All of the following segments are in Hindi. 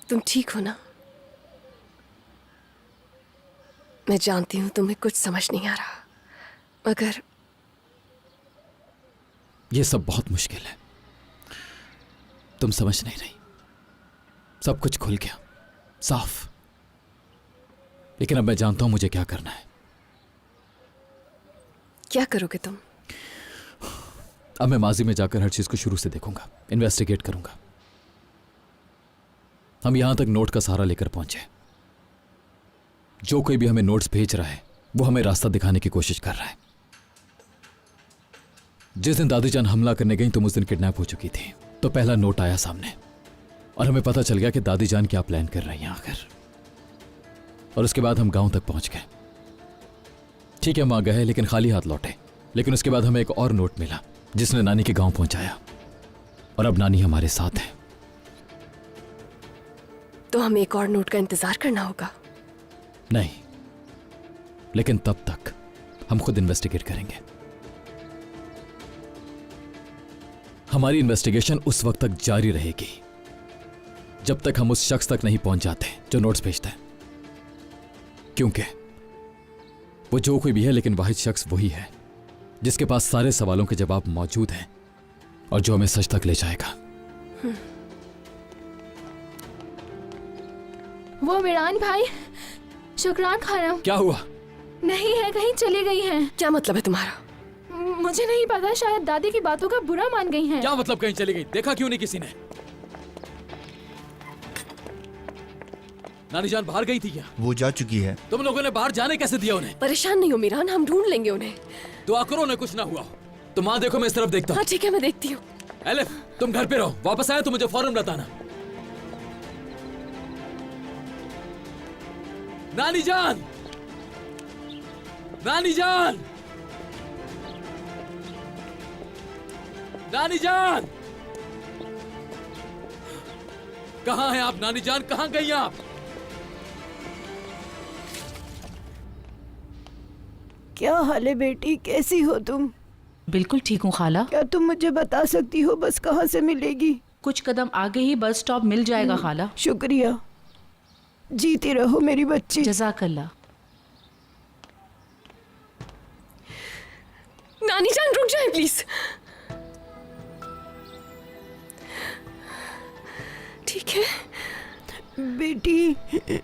तुम ठीक हो ना? मैं जानती हूं तुम्हें कुछ समझ नहीं आ रहा, मगर यह सब बहुत मुश्किल है। तुम समझ नहीं रही। सब कुछ खुल गया, साफ। लेकिन अब मैं जानता हूं मुझे क्या करना है। क्या करोगे तुम? अब मैं माजी में जाकर हर चीज को शुरू से देखूंगा, इन्वेस्टिगेट करूंगा। हम यहां तक नोट का सहारा लेकर पहुंचे। जो कोई भी हमें नोट्स भेज रहा है वो हमें रास्ता दिखाने की कोशिश कर रहा है। जिस दिन दादी जान हमला करने गई तुम उस दिन किडनैप हो चुकी थी। तो पहला नोट आया सामने और हमें पता चल गया कि दादी जान क्या प्लान कर रही हैं आखिर। और उसके बाद हम गांव तक पहुंच गए। ठीक है, हम आ गए लेकिन खाली हाथ लौटे। लेकिन उसके बाद हमें एक और नोट मिला जिसने नानी के गांव पहुंचाया। और अब नानी हमारे साथ है। तो हमें एक और नोट का इंतजार करना होगा। नहीं, लेकिन तब तक हम खुद इन्वेस्टिगेट करेंगे। हमारी इन्वेस्टिगेशन उस वक्त तक जारी रहेगी जब तक हम उस शख्स तक नहीं पहुंच जाते जो नोट्स भेजता है। क्योंकि वो जो कोई भी है, लेकिन वाहिद शख्स वही है जिसके पास सारे सवालों के जवाब मौजूद हैं और जो हमें सच तक ले जाएगा। वो मीरान भाई, शुक्रान खानम। क्या हुआ? नहीं है, कहीं चली गई हैं। क्या मतलब है तुम्हारा? मुझे नहीं पता, शायद दादी की बातों का बुरा मान गई हैं। क्या मतलब कहीं चली गई? देखा क्यों नहीं किसी ने? नानी जान बाहर गई थी क्या? वो जा चुकी है। तुम लोगों ने बाहर जाने कैसे दिया उन्हें? परेशान नहीं हो मीरान, हम ढूंढ लेंगे उन्हें। दुआ करो उन्हें कुछ ना हुआ हो। तुम वहां देखो, मैं इस तरफ देखता हूँ। हाँ ठीक है, मैं देखती हूँ। एलिफ, तुम घर पे रहो, वापस आए तो मुझे फौरन बताना। नानी जान, नानी जान, नानी जान, कहाँ हैं आप? नानी जान कहाँ गई आप? क्या हाल है बेटी, कैसी हो तुम? बिल्कुल ठीक हूँ खाला। क्या तुम मुझे बता सकती हो बस कहाँ से मिलेगी? कुछ कदम आगे ही बस स्टॉप मिल जाएगा खाला। शुक्रिया, जीती रहो मेरी बच्ची। जज़ाकल्लाह। नानी जान रुक जाए प्लीज। ठीक है बेटी,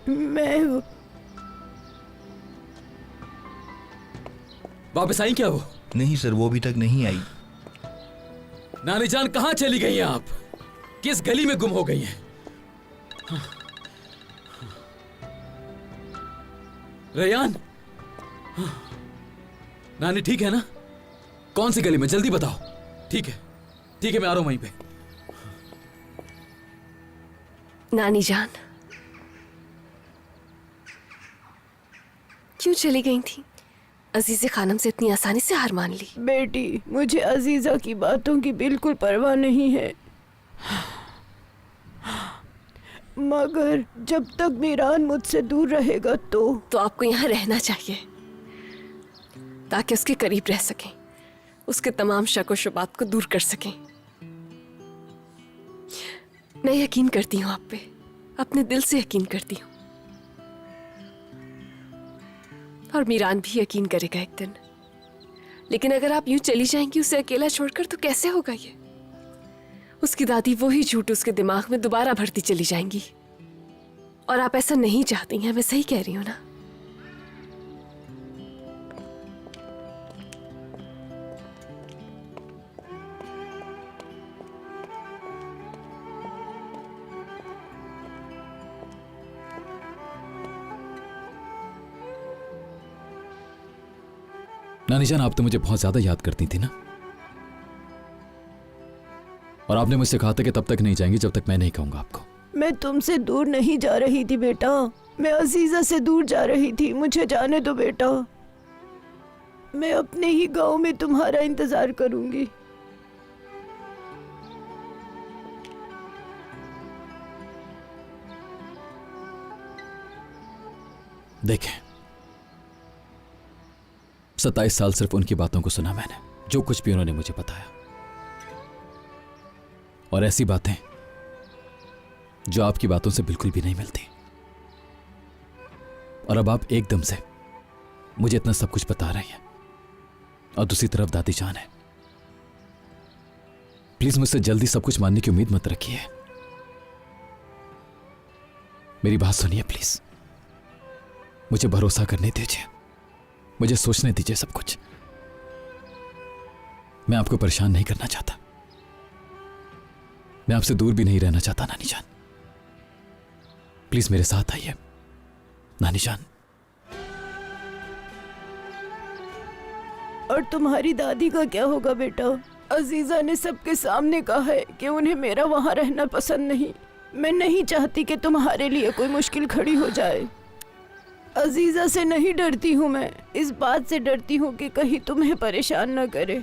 मैं वापस आई क्या वो? नहीं सर, वो अभी तक नहीं आई। नानी जान कहाँ चली गई हैं आप? किस गली में गुम हो गई हैं? रेयान, नानी ठीक है ना? कौन सी गली में? जल्दी बताओ। ठीक है, ठीक है, मैं आ रहा हूं वहीं पे। नानी जान क्यों चली गई थी? अजीज़े खानम से इतनी आसानी से हार मान ली? बेटी, मुझे अजीजा की बातों की बिल्कुल परवाह नहीं है, मगर जब तक मीरान मुझसे दूर रहेगा तो आपको यहाँ रहना चाहिए ताकि उसके करीब रह सकें, उसके तमाम शक और शुबात को दूर कर सकें। मैं यकीन करती हूँ आप पे, अपने दिल से यकीन करती हूँ। और मीरान भी यकीन करेगा एक दिन। लेकिन अगर आप यूं चली जाएंगी उसे अकेला छोड़कर तो कैसे होगा ये? उसकी दादी वही झूठ उसके दिमाग में दोबारा भरती चली जाएंगी। और आप ऐसा नहीं चाहती हैं, मैं सही कह रही हूं ना? नानी जान, आप तो मुझे बहुत ज्यादा याद करती थी ना? और आपने मुझसे कहा था कि तब तक नहीं जाएंगी जब तक मैं नहीं कहूंगा आपको। मैं तुमसे दूर नहीं जा रही थी बेटा, मैं अजीजा से दूर जा रही थी। मुझे जाने दो बेटा, मैं अपने ही गांव में तुम्हारा इंतजार करूंगी। देखें, 27 साल सिर्फ उनकी बातों को सुना मैंने, जो कुछ भी उन्होंने मुझे बताया। और ऐसी बातें जो आपकी बातों से बिल्कुल भी नहीं मिलती। और अब आप एकदम से मुझे इतना सब कुछ बता रही हैं, और दूसरी तरफ दादी जान है। प्लीज मुझसे जल्दी सब कुछ मानने की उम्मीद मत रखिए। मेरी बात सुनिए प्लीज, मुझे भरोसा करने दीजिए, मुझे सोचने दीजिए सब कुछ। मैं आपको परेशान नहीं करना चाहता, मैं आपसे दूर भी नहीं रहना चाहता नानी जान। प्लीज मेरे साथ आइए नानी जान। और तुम्हारी दादी का क्या होगा बेटा? अजीजा ने सबके सामने कहा है कि उन्हें मेरा वहाँ रहना पसंद नहीं। मैं नहीं चाहती कि तुम्हारे लिए कोई मुश्किल खड़ी हो जाए। अजीजा से नहीं डरती हूँ मैं, इस बात से डरती हूँ कि कहीं तुम्हें परेशान न करे।